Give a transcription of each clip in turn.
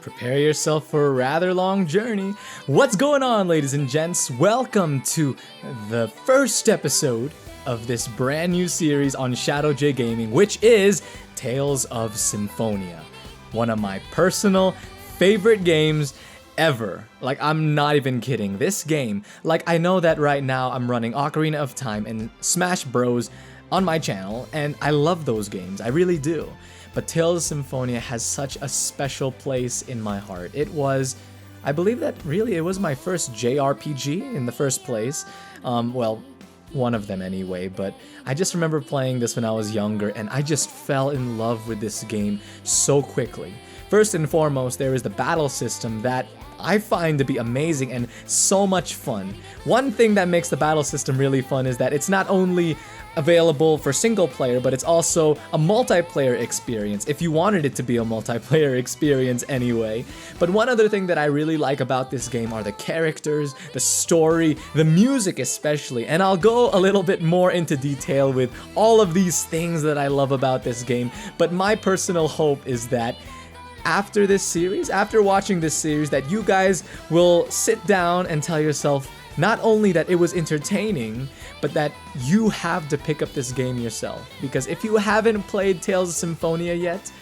Prepare yourself for a rather long journey. What's going on, ladies and gents? Welcome to the first episode of this brand new series on ShdwjGaming, which is Tales of Symphonia. One of my personal favorite games ever. Like, I'm not even kidding. This game, like, I know that right now I'm running Ocarina of Time and Smash Bros on my channel, and I love those games. I really do. But Tales of Symphonia has such a special place in my heart. It was, I believe that really it was my first JRPG in the first place. Well, one of them anyway, but I just remember playing this when I was younger, and I just fell in love with this game so quickly. First and foremost, there is the battle system that I find to be amazing and so much fun. One thing that makes the battle system really fun is that it's not only available for single player, but it's also a multiplayer experience, if you wanted it to be a multiplayer experience anyway. But one other thing that I really like about this game are the characters, the story, the music especially, and I'll go a little bit more into detail with all of these things that I love about this game. But my personal hope is that after this series, after watching this series, that you guys will sit down and tell yourself not only that it was entertaining, but that you have to pick up this game yourself. Because if you haven't played Tales of Symphonia yet,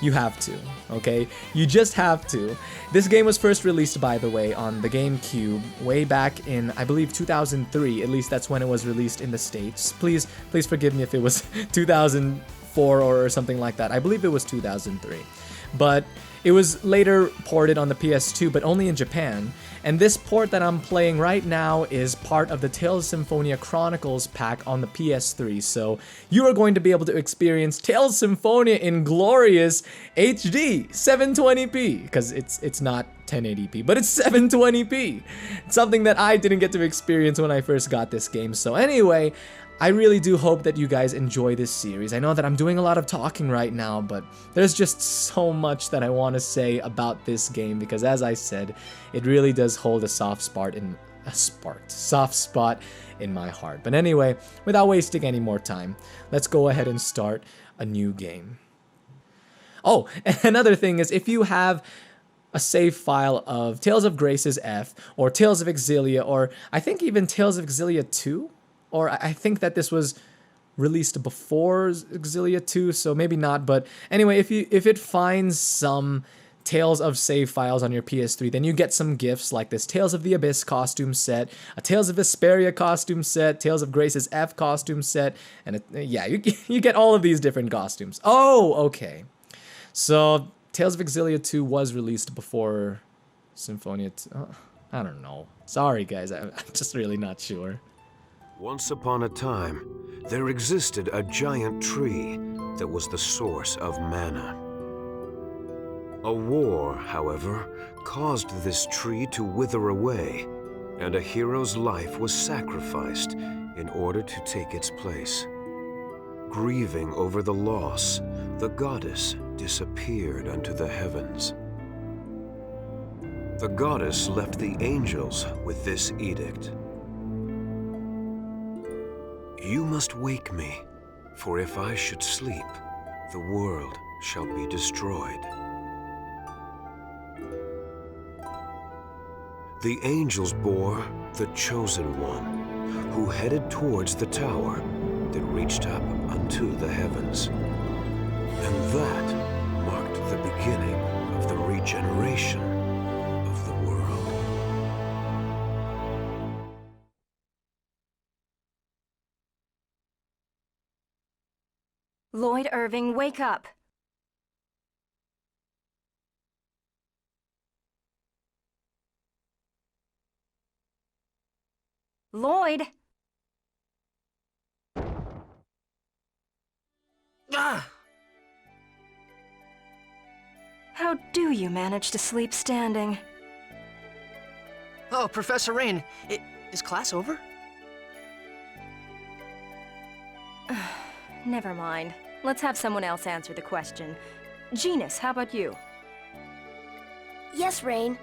you have to, okay? You just have to. This game was first released, by the way, on the GameCube way back in, I believe, 2003. At least that's when it was released in the States. Please forgive me if it was 2004 or something like that. I believe it was 2003. But it was later ported on the PS2, but only in Japan. And this port that I'm playing right now is part of the Tales of Symphonia Chronicles pack on the PS3. So you are going to be able to experience Tales of Symphonia in glorious HD 720p, because it's not 1080p, but it's 720p. It's something that I didn't get to experience when I first got this game. So anyway, I really do hope that you guys enjoy this series. I know that I'm doing a lot of talking right now, but there's just so much that I want to say about this game because, as I said, it really does hold a soft spot in my heart. But anyway, without wasting any more time, let's go ahead and start a new game. Oh, and another thing is, if you have a save file of Tales of Graces F or Tales of Iselia, or I think even Tales of Iselia 2, or I think that this was released before Iselia 2, so maybe not. But anyway, if it finds some Tales of save files on your PS3, then you get some gifts like this Tales of the Abyss costume set, a Tales of Vesperia costume set, Tales of Graces F costume set, and yeah, you get all of these different costumes. Oh, okay. So Tales of Iselia 2 was released before Symphonia 2. I don't know. Sorry, guys. I'm just really not sure. Once upon a time, there existed a giant tree that was the source of mana. A war, however, caused this tree to wither away, and a hero's life was sacrificed in order to take its place. Grieving over the loss, the goddess disappeared unto the heavens. The goddess left the angels with this edict. You must wake me, for if I should sleep, the world shall be destroyed. The angels bore the Chosen One, who headed towards the tower that reached up unto the heavens. And that marked the beginning of the regeneration of the world. Lloyd Irving, wake up! Lloyd! Ah! How do you manage to sleep standing? Oh, Professor Rain, is class over? Never mind. Let's have someone else answer the question. Genis, how about you? Yes, Rain.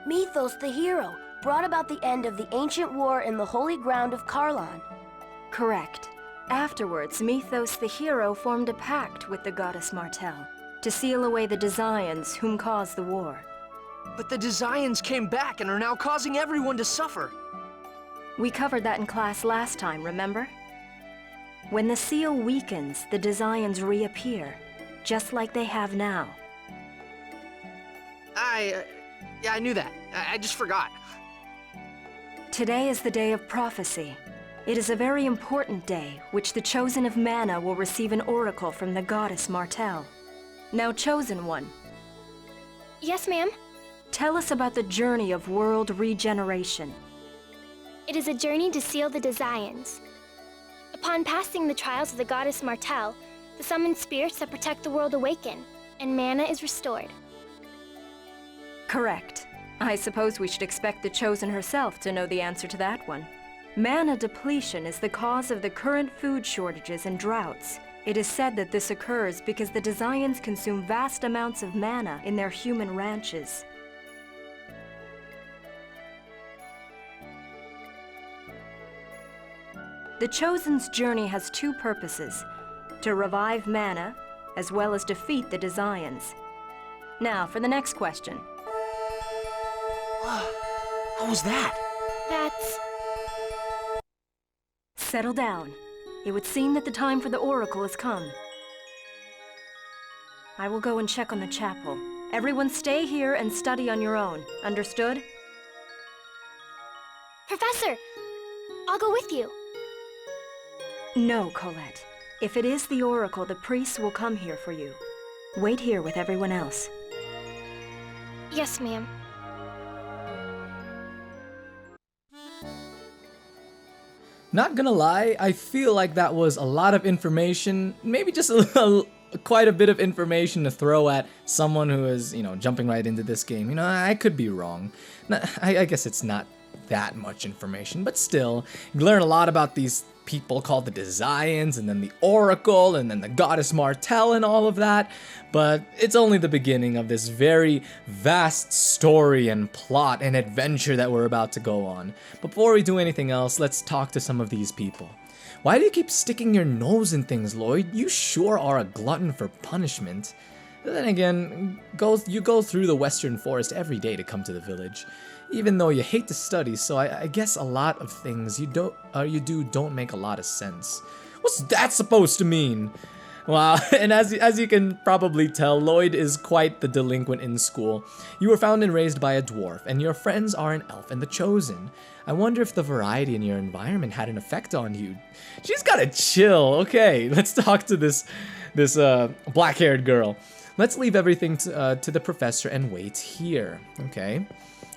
Mythos the hero brought about the end of the ancient war in the holy ground of Karlan. Correct. Afterwards, Mythos the hero formed a pact with the goddess Martel. to seal away the Desians whom caused the war. But the Desians came back and are now causing everyone to suffer. We covered that in class last time, remember? When the seal weakens, the Desians reappear, just like they have now. Yeah, I knew that. I just forgot. Today is the day of prophecy. It is a very important day, which the Chosen of Mana will receive an oracle from the goddess Martel. Now, Chosen One, Yes, ma'am. tell us about the journey of world regeneration. It is a journey to seal the Desians. Upon passing the trials of the goddess Martel, the summoned spirits that protect the world awaken, and mana is restored. Correct. I suppose we should expect the Chosen herself to know the answer to that one. Mana depletion is the cause of the current food shortages and droughts. It is said that this occurs because the Desians consume vast amounts of mana in their human ranches. The Chosen's journey has two purposes: to revive mana, as well as defeat the Desians. Now, for the next question. What was that? That's... Settle down. It would seem that the time for the oracle has come. I will go and check on the chapel. Everyone stay here and study on your own. Understood? Professor! I'll go with you. No, Colette. If it is the oracle, the priests will come here for you. Wait here with everyone else. Yes, ma'am. Not gonna lie, I feel like that was a lot of information, maybe just quite a bit of information to throw at someone who is, jumping right into this game. I could be wrong. I guess it's not that much information, but still, you learn a lot about these people called the Desians, and then the Oracle, and then the Goddess Martel, and all of that. But it's only the beginning of this very vast story and plot and adventure that we're about to go on. Before we do anything else, let's talk to some of these people. Why do you keep sticking your nose in things, Lloyd? You sure are a glutton for punishment. But then again, you go through the Western Forest every day to come to the village. Even though you hate to study, so I guess a lot of things you do don't make a lot of sense. What's that supposed to mean? Wow, and as you can probably tell, Lloyd is quite the delinquent in school. You were found and raised by a dwarf, and your friends are an elf and the Chosen. I wonder if the variety in your environment had an effect on you. She's gotta chill. Okay, let's talk to this black-haired girl. Let's leave everything to the professor and wait here. Okay.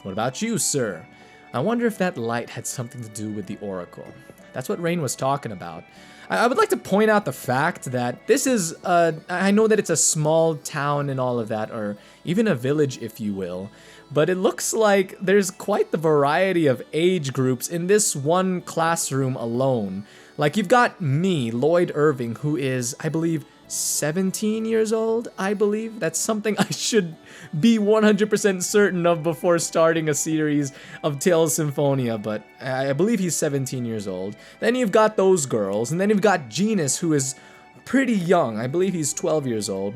What about you, sir? I wonder if that light had something to do with the oracle. That's what Rain was talking about. I would like to point out the fact that this is, I know that it's a small town and all of that, or even a village, if you will, but it looks like there's quite the variety of age groups in this one classroom alone. Like, you've got me, Lloyd Irving, who is, I believe, 17 years old, I believe. That's something I should be 100% certain of before starting a series of Tales of Symphonia, but I believe he's 17 years old. Then you've got those girls, and then you've got Genis, who is pretty young. I believe he's 12 years old.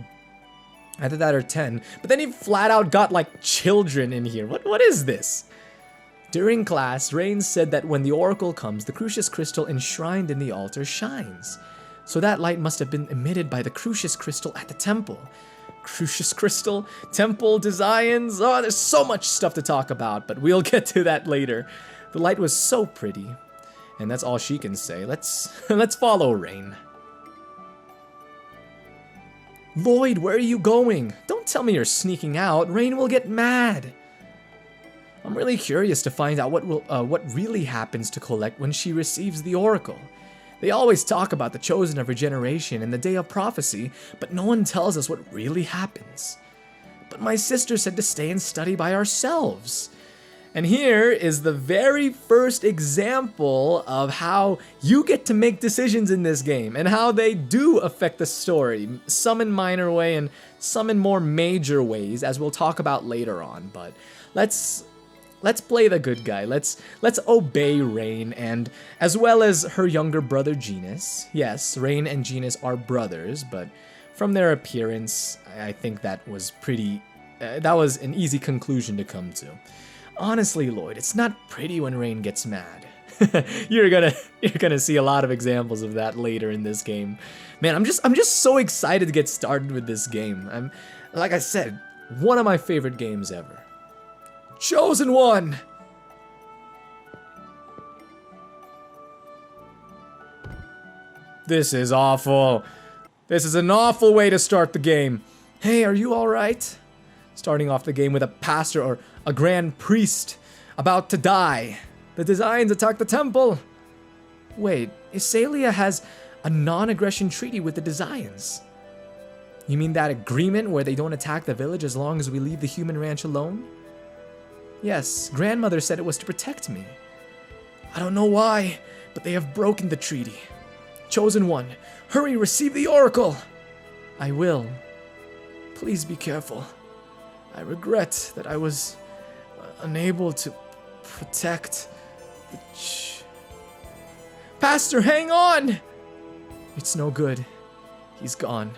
Either that or 10. But then you've flat out got, like, children in here. What is this? During class, Rain said that when the oracle comes, the Crucius crystal enshrined in the altar shines. So that light must have been emitted by the Crucius crystal at the temple. Crucius crystal, temple, designs, oh, there's so much stuff to talk about, but we'll get to that later. The light was so pretty, and that's all she can say. Let's follow Rain. Lloyd, where are you going? Don't tell me you're sneaking out. Rain will get mad. I'm really curious to find out what really happens to Colette when she receives the oracle. They always talk about the Chosen of Regeneration and the Day of Prophecy, but no one tells us what really happens. But my sister said to stay and study by ourselves. And here is the very first example of how you get to make decisions in this game and how they do affect the story, some in minor way and some in more major ways, as we'll talk about later on. But let's play the good guy. Let's obey Rain, and as well as her younger brother Genis. Yes, Rain and Genis are brothers, but from their appearance, I think that was that was an easy conclusion to come to. Honestly, Lloyd, it's not pretty when Rain gets mad. You're gonna see a lot of examples of that later in this game. Man, I'm just so excited to get started with this game. Like I said, one of my favorite games ever. Chosen One! This is awful. This is an awful way to start the game. Hey, are you alright? Starting off the game with a pastor or a grand priest about to die. The Designs attack the temple. Wait, Iselia has a non-aggression treaty with the Designs. You mean that agreement where they don't attack the village as long as we leave the human ranch alone? Yes, grandmother said it was to protect me. I don't know why, but they have broken the treaty. Chosen One, hurry, receive the oracle! I will. Please be careful. I regret that I was unable to protect the Pastor, hang on! It's no good. He's gone.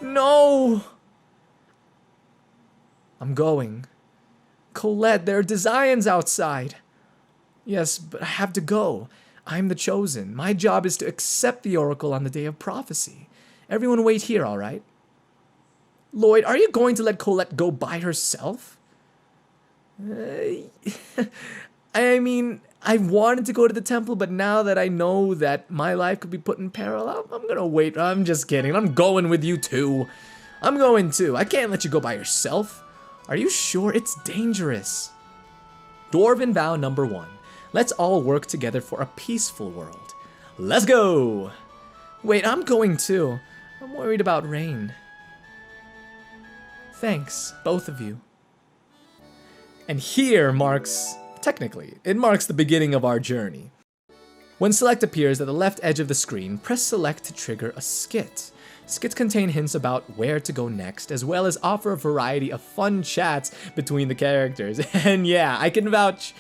No! I'm going. Colette, there are Designs outside. Yes, but I have to go. I'm the Chosen. My job is to accept the oracle on the day of prophecy. Everyone wait here, all right? Lloyd, are you going to let Colette go by herself? I mean, I wanted to go to the temple, but now that I know that my life could be put in peril, I'm gonna wait. I'm just kidding. I'm going with you too. I'm going too. I can't let you go by yourself. Are you sure? It's dangerous. Dwarven vow number 1. Let's all work together for a peaceful world. Let's go! Wait, I'm going too. I'm worried about Rain. Thanks, both of you. And here marks, technically, it marks the beginning of our journey. When select appears at the left edge of the screen, press select to trigger a skit. Skits contain hints about where to go next, as well as offer a variety of fun chats between the characters. And yeah, I can vouch...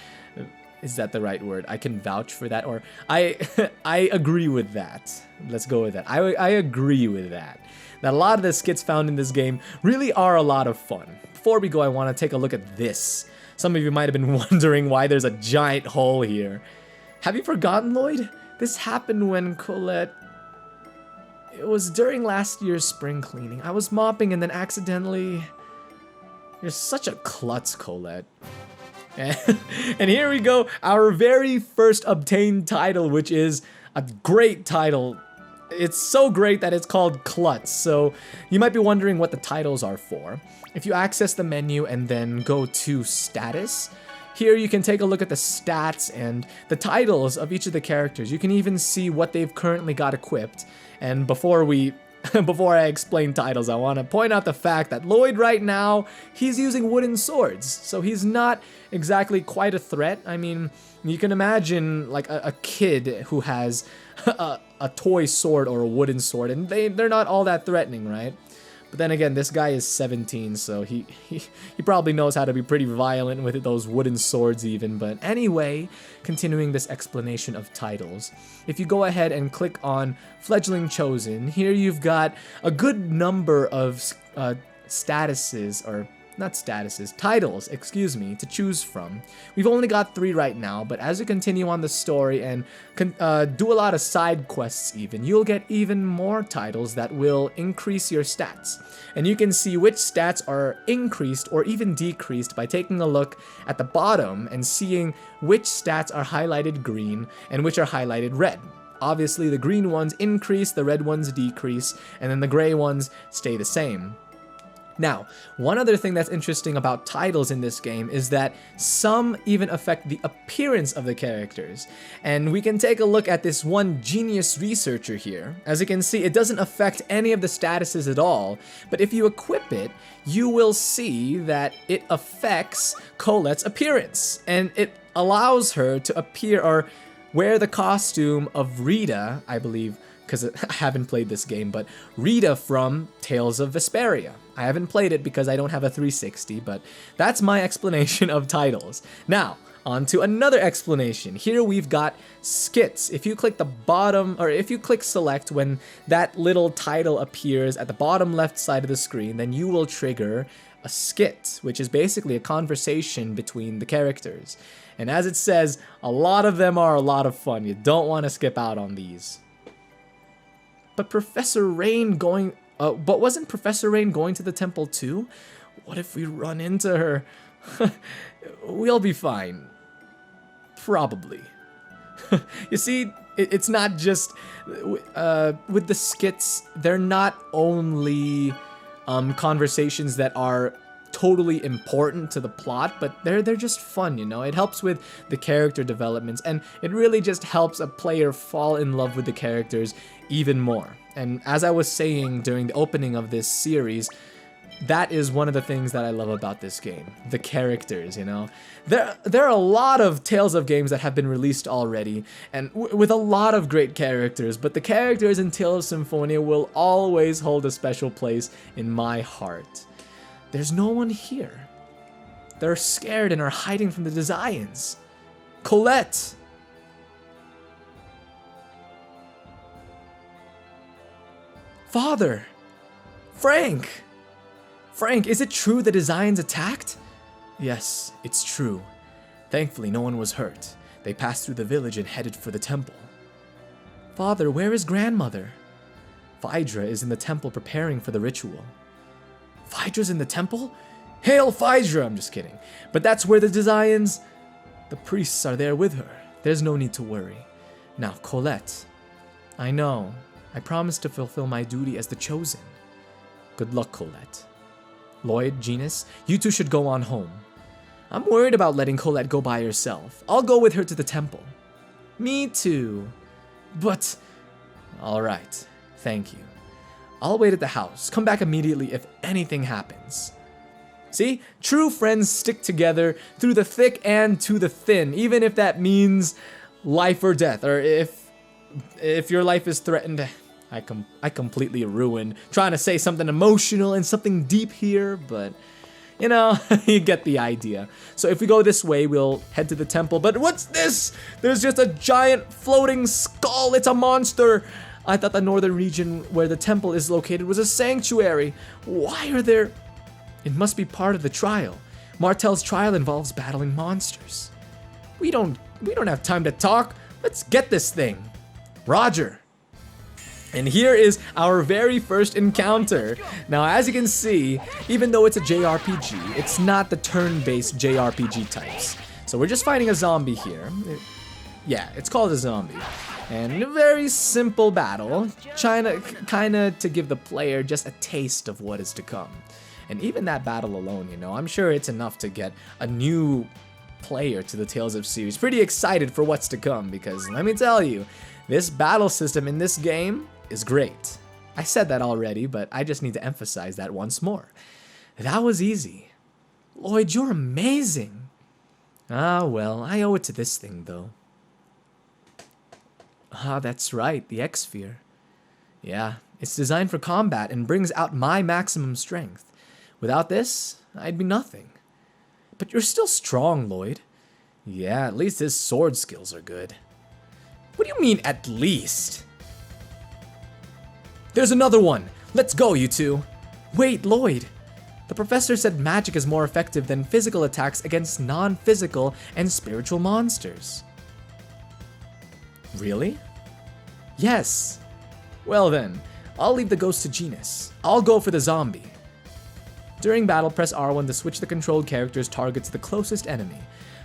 Is that the right word? I can vouch for that, or I agree with that. Let's go with that. I agree with that. That a lot of the skits found in this game really are a lot of fun. Before we go, I want to take a look at this. Some of you might have been wondering why there's a giant hole here. Have you forgotten, Lloyd? This happened when Colette... It was during last year's spring cleaning. I was mopping and then accidentally... You're such a klutz, Colette. And here we go, our very first obtained title, which is a great title. It's so great that it's called Klutz. So you might be wondering what the titles are for. If you access the menu and then go to status, here you can take a look at the stats and the titles of each of the characters. You can even see what they've currently got equipped. And before I explain titles, I want to point out the fact that Lloyd right now, he's using wooden swords. So he's not exactly quite a threat. I mean, you can imagine like a kid who has a toy sword or a wooden sword, and they're not all that threatening, right? But then again, this guy is 17, so he probably knows how to be pretty violent with those wooden swords even. But anyway, continuing this explanation of titles, if you go ahead and click on Fledgling Chosen, here you've got a good number of titles, excuse me, to choose from. We've only got 3 right now, but as you continue on the story and do a lot of side quests even, you'll get even more titles that will increase your stats. And you can see which stats are increased or even decreased by taking a look at the bottom and seeing which stats are highlighted green and which are highlighted red. Obviously, the green ones increase, the red ones decrease, and then the gray ones stay the same. Now, one other thing that's interesting about titles in this game is that some even affect the appearance of the characters. And we can take a look at this one genius researcher here. As you can see, it doesn't affect any of the statuses at all, but if you equip it, you will see that it affects Colette's appearance, and it allows her to appear or wear the costume of Rita, I believe, because I haven't played this game, but Rita from Tales of Vesperia. I haven't played it because I don't have a 360, but that's my explanation of titles. Now, on to another explanation. Here we've got skits. If you click the bottom, or if you click select when that little title appears at the bottom left side of the screen, then you will trigger a skit, which is basically a conversation between the characters. And as it says, a lot of them are a lot of fun. You don't want to skip out on these. But wasn't Professor Rain going to the temple too? What if we run into her? We'll be fine. Probably. You see, it's not just with the skits, they're not only conversations that are totally important to the plot, but they're just fun, you know? It helps with the character developments, and it really just helps a player fall in love with the characters even more. And as I was saying during the opening of this series, that is one of the things that I love about this game. The characters, you know? There are a lot of Tales of games that have been released already, and with a lot of great characters, but the characters in Tales of Symphonia will always hold a special place in my heart. There's no one here. They're scared and are hiding from the Desians. Colette! Father! Frank! Frank, is it true the Desians attacked? Yes, it's true. Thankfully, no one was hurt. They passed through the village and headed for the temple. Father, where is grandmother? Phaedra is in the temple preparing for the ritual. Phaedra's in the temple? Hail Phaedra! I'm just kidding. But that's where the Desians... The priests are there with her. There's no need to worry. Now, Colette. I know. I promised to fulfill my duty as the Chosen. Good luck, Colette. Lloyd, Genis, you two should go on home. I'm worried about letting Colette go by herself. I'll go with her to the temple. Me too. But... Alright. Thank you. I'll wait at the house. Come back immediately if anything happens. See? True friends stick together through the thick and to the thin, even if that means life or death, or if your life is threatened. I completely ruined trying to say something emotional and something deep here, but you know, you get the idea. So if we go this way, we'll head to the temple. But what's this? There's just a giant floating skull. It's a monster. I thought the northern region where the temple is located was a sanctuary. Why are there... It must be part of the trial. Martel's trial involves battling monsters. We don't have time to talk. Let's get this thing. Roger. And here is our very first encounter. Now, as you can see, even though it's a JRPG, it's not the turn-based JRPG types. So we're just fighting a zombie here. Yeah, it's called a zombie. And a very simple battle, kinda to give the player just a taste of what is to come. And even that battle alone, you know, I'm sure it's enough to get a new player to the Tales of series pretty excited for what's to come, because let me tell you, this battle system in this game is great. I said that already, but I just need to emphasize that once more. That was easy. Lloyd, you're amazing. Ah, well, I owe it to this thing, though. Ah, that's right, the X-Sphere. Yeah, it's designed for combat and brings out my maximum strength. Without this, I'd be nothing. But you're still strong, Lloyd. Yeah, at least his sword skills are good. What do you mean, at least? There's another one! Let's go, you two! Wait, Lloyd! The professor said magic is more effective than physical attacks against non-physical and spiritual monsters. Really? Yes. Well then, I'll leave the ghost to Genis. I'll go for the zombie. During battle, press R1 to switch the controlled character's target to the closest enemy.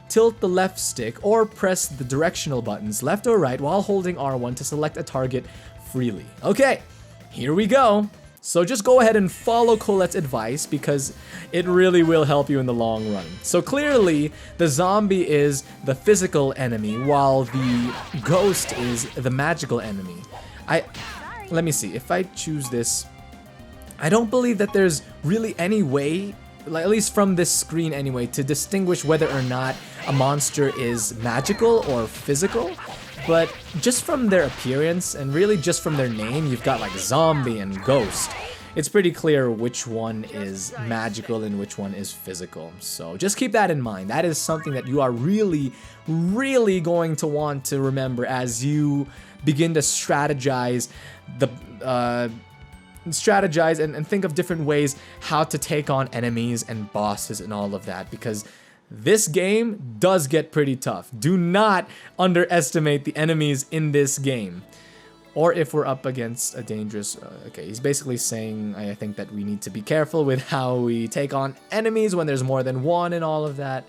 Tilt the left stick or press the directional buttons left or right while holding R1 to select a target freely. Okay, here we go. So just go ahead and follow Colette's advice because it really will help you in the long run. So clearly, the zombie is the physical enemy while the ghost is the magical enemy. Let me see, if I choose this, I don't believe that there's really any way, at least from this screen anyway, to distinguish whether or not a monster is magical or physical. But just from their appearance and really just from their name, you've got like zombie and ghost. it's pretty clear which one is magical and which one is physical. So just keep that in mind. That is something that you are really, really going to want to remember as you begin to strategize and think of different ways how to take on enemies and bosses and all of that, because this game does get pretty tough. Do not underestimate the enemies in this game. Or if we're up against a dangerous... okay, he's basically saying, I think, that we need to be careful with how we take on enemies when there's more than one and all of that.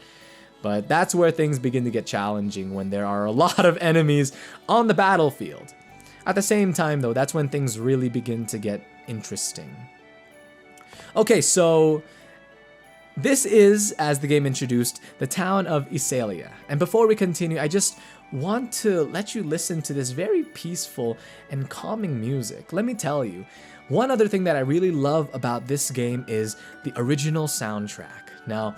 But that's where things begin to get challenging, when there are a lot of enemies on the battlefield. At the same time, though, that's when things really begin to get interesting. Okay, so... this is, as the game introduced, the town of Iselia. And before we continue, I just want to let you listen to this very peaceful and calming music. Let me tell you, one other thing that I really love about this game is the original soundtrack. Now,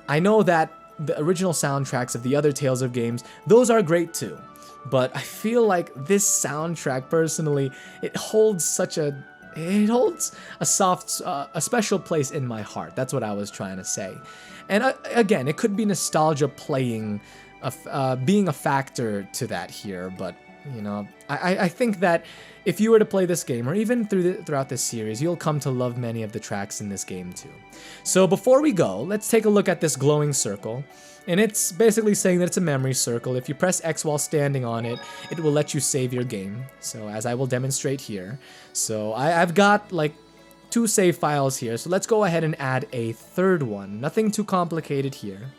I know that the original soundtracks of the other Tales of games, those are great too. But I feel like this soundtrack, personally, it holds a soft, a special place in my heart. That's what I was trying to say. And again, it could be nostalgia being a factor to that here, but you know, I think that if you were to play this game, or even throughout this series, you'll come to love many of the tracks in this game too. So before we go, let's take a look at this glowing circle. And it's basically saying that it's a memory circle. If you press X while standing on it, it will let you save your game. So as I will demonstrate here. So I've got like 2 save files here. So let's go ahead and add a third one. Nothing too complicated here.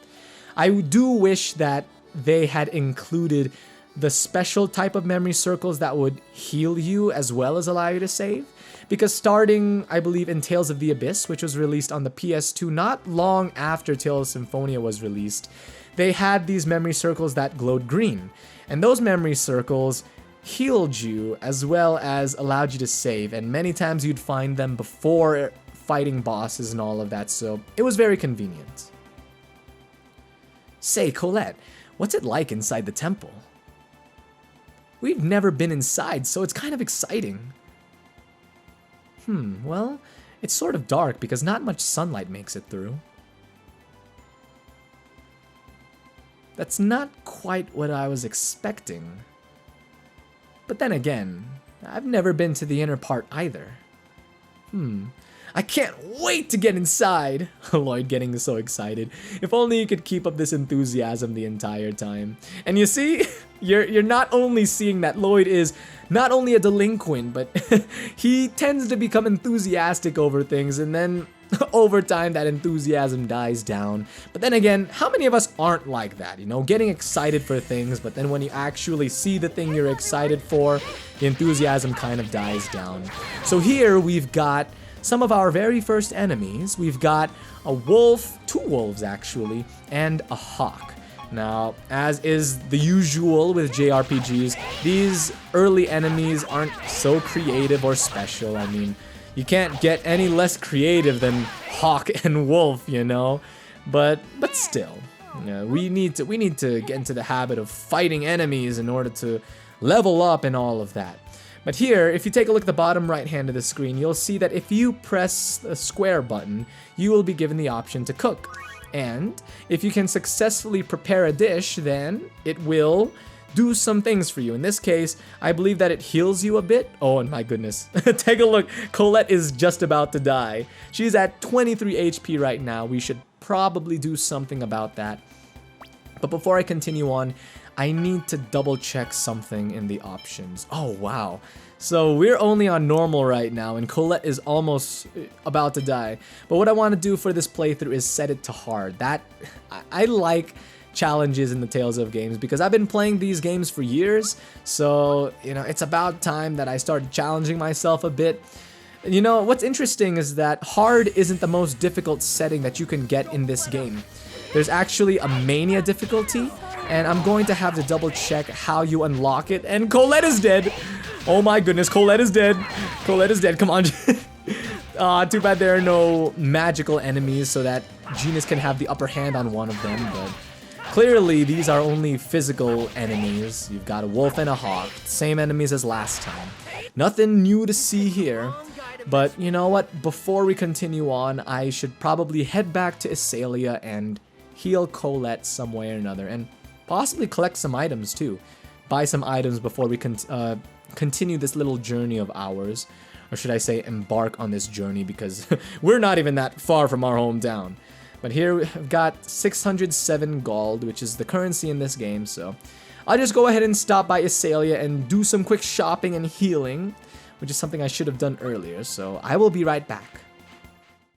I do wish that they had included the special type of memory circles that would heal you as well as allow you to save. Because starting, I believe, in Tales of the Abyss, which was released on the PS2 not long after Tales of Symphonia was released, they had these memory circles that glowed green. And those memory circles healed you as well as allowed you to save. And many times you'd find them before fighting bosses and all of that, so it was very convenient. Say, Colette, what's it like inside the temple? We've never been inside, so it's kind of exciting. Well, it's sort of dark because not much sunlight makes it through. That's not quite what I was expecting. But then again, I've never been to the inner part either. I can't wait to get inside! Lloyd getting so excited. If only you could keep up this enthusiasm the entire time. And you see, you're not only seeing that Lloyd is not only a delinquent, but he tends to become enthusiastic over things, and then over time that enthusiasm dies down. But then again, how many of us aren't like that, you know, getting excited for things, but then when you actually see the thing you're excited for, the enthusiasm kind of dies down. So here we've got some of our very first enemies. We've got a wolf, 2 wolves actually, and a hawk. Now, as is the usual with JRPGs, these early enemies aren't so creative or special. I mean, you can't get any less creative than hawk and wolf, you know? But still, you know, we need to get into the habit of fighting enemies in order to level up and all of that. But here, if you take a look at the bottom right hand of the screen, you'll see that if you press the square button, you will be given the option to cook. And if you can successfully prepare a dish, then it will do some things for you. In this case, I believe that it heals you a bit. Oh, and my goodness. Take a look. Colette is just about to die. She's at 23 HP right now. We should probably do something about that. But before I continue on, I need to double check something in the options. Oh, wow. So we're only on normal right now, and Colette is almost about to die. But what I want to do for this playthrough is set it to hard. I like challenges in the Tales of games because I've been playing these games for years. So, you know, it's about time that I started challenging myself a bit. You know, what's interesting is that hard isn't the most difficult setting that you can get in this game. There's actually a mania difficulty, and I'm going to have to double check how you unlock it. And Colette is dead. Oh my goodness, Colette is dead. Colette is dead, come on. Too bad there are no magical enemies so that Genis can have the upper hand on one of them, but clearly these are only physical enemies. You've got a wolf and a hawk, same enemies as last time. Nothing new to see here. But you know what? Before we continue on, I should probably head back to Iselia and heal Colette some way or another, and possibly collect some items too. Buy some items before we continue this little journey of ours. Or should I say embark on this journey, because we're not even that far from our hometown. But here we've got 607 gold, which is the currency in this game, so I'll just go ahead and stop by Iselia and do some quick shopping and healing, which is something I should have done earlier, so I will be right back.